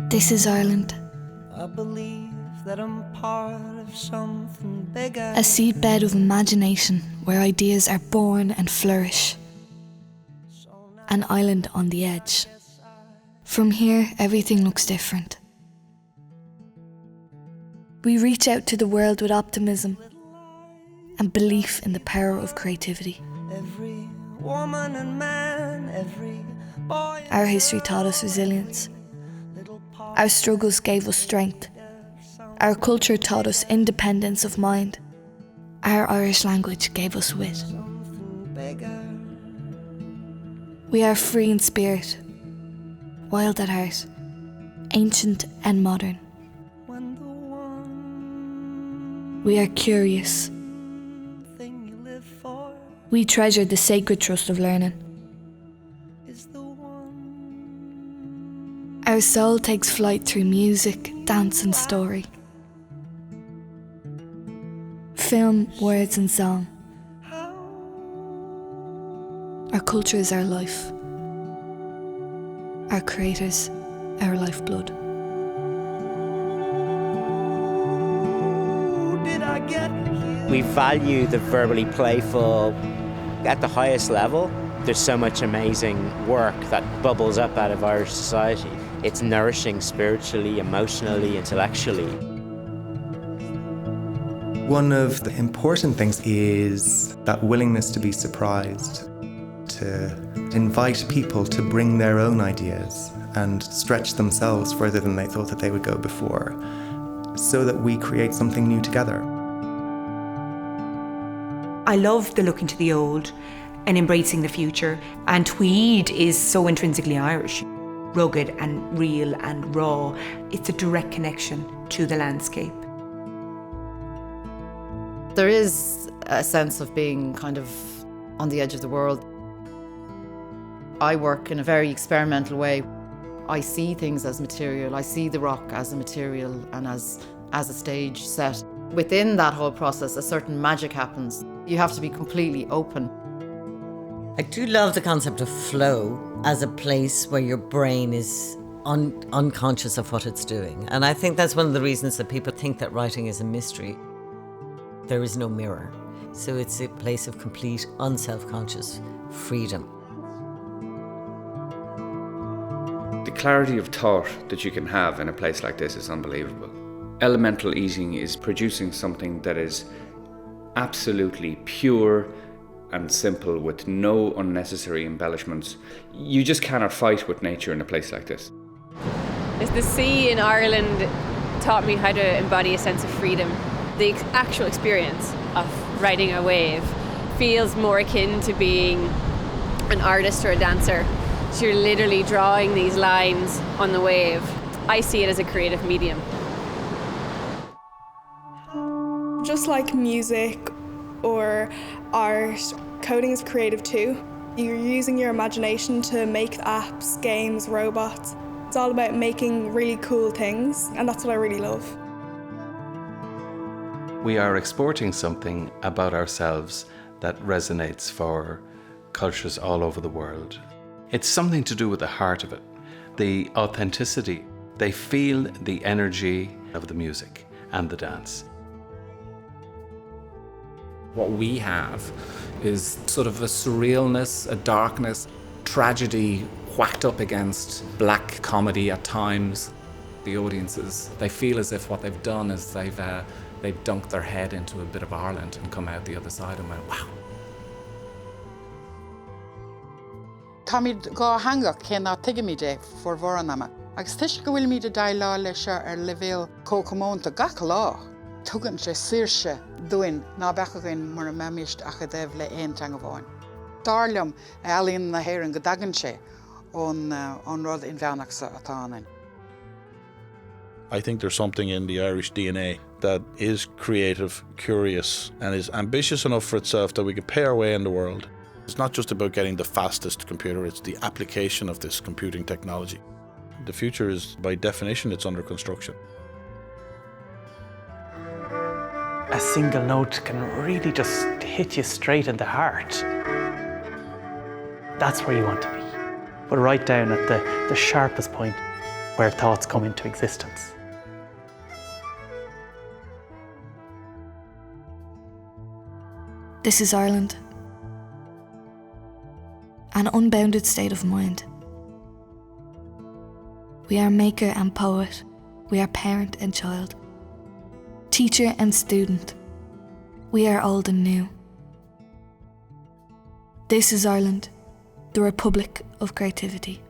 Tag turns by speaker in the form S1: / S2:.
S1: This is Ireland.
S2: I believe that I'm part of something bigger.
S1: A seedbed of imagination where ideas are born and flourish. An island on the edge. From here, everything looks different. We reach out to the world with optimism and belief in the power of creativity.
S2: Every woman and man, every boy.
S1: Our history taught us resilience. Our struggles gave us strength. Our culture taught us independence of mind. Our Irish language gave us wit. We are free in spirit, wild at heart, ancient and modern. We are curious. We treasure the sacred trust of learning. Our soul takes flight through music, dance and story. Film, words and song. Our culture is our life. Our creators, our lifeblood.
S3: We value the verbally playful at the highest level. There's so much amazing work that bubbles up out of Irish society. It's nourishing spiritually, emotionally, intellectually.
S4: One of the important things is that willingness to be surprised, to invite people to bring their own ideas and stretch themselves further than they thought that they would go before, so that we create something new together.
S5: I love the look into the old and embracing the future, and tweed is so intrinsically Irish. Rugged and real and raw. It's a direct connection to the landscape.
S6: There is a sense of being kind of on the edge of the world. I work in a very experimental way. I see things as material. I see the rock as a material and as a stage set. Within that whole process, a certain magic happens. You have to be completely open.
S7: I do love the concept of flow as a place where your brain is unconscious of what it's doing. And I think that's one of the reasons that people think that writing is a mystery. There is no mirror. So it's a place of complete unself-conscious freedom.
S8: The clarity of thought that you can have in a place like this is unbelievable. Elemental eating is producing something that is absolutely pure and simple with no unnecessary embellishments. You just cannot fight with nature in a place like this.
S9: The sea in Ireland taught me how to embody a sense of freedom. The actual experience of riding a wave feels more akin to being an artist or a dancer. So you're literally drawing these lines on the wave. I see it as a creative medium.
S10: Just like music or art, coding is creative too. You're using your imagination to make apps, games, robots. It's all about making really cool things, and that's what I really love.
S11: We are exporting something about ourselves that resonates for cultures all over the world. It's something to do with the heart of it, the authenticity. They feel the energy of the music and the dance.
S12: What we have is sort of a surrealness, a darkness, tragedy whacked up against black comedy at times. The audiences, they feel as if what they've done is they've dunked their head into a bit of Ireland and come out the other side and went, wow.
S13: Tá míid gá hangach céná tuigiméide for bhóranama. Agus tuis go bhfuil míad a dailá leis ar leibhéal cócamónta gach lá. Tugann sé saoirse dúin ná bechagan mar a meimist a go déibh le aon teanga bháin. Darlam ealaíonn na héireann go dagann sé ón rud in bheannach sa atánain.
S14: I think there's something in the Irish DNA that is creative, curious, and is ambitious enough for itself that we can pay our way in the world. It's not just about getting the fastest computer, it's the application of this computing technology. The future is, by definition, it's under construction.
S15: A single note can really just hit you straight in the heart. That's where you want to be, but right down at the sharpest point. where thoughts come into existence.
S1: This is Ireland. An unbounded state of mind. We are maker and poet. We are parent and child. Teacher and student. We are old and new. This is Ireland, the Republic of Creativity.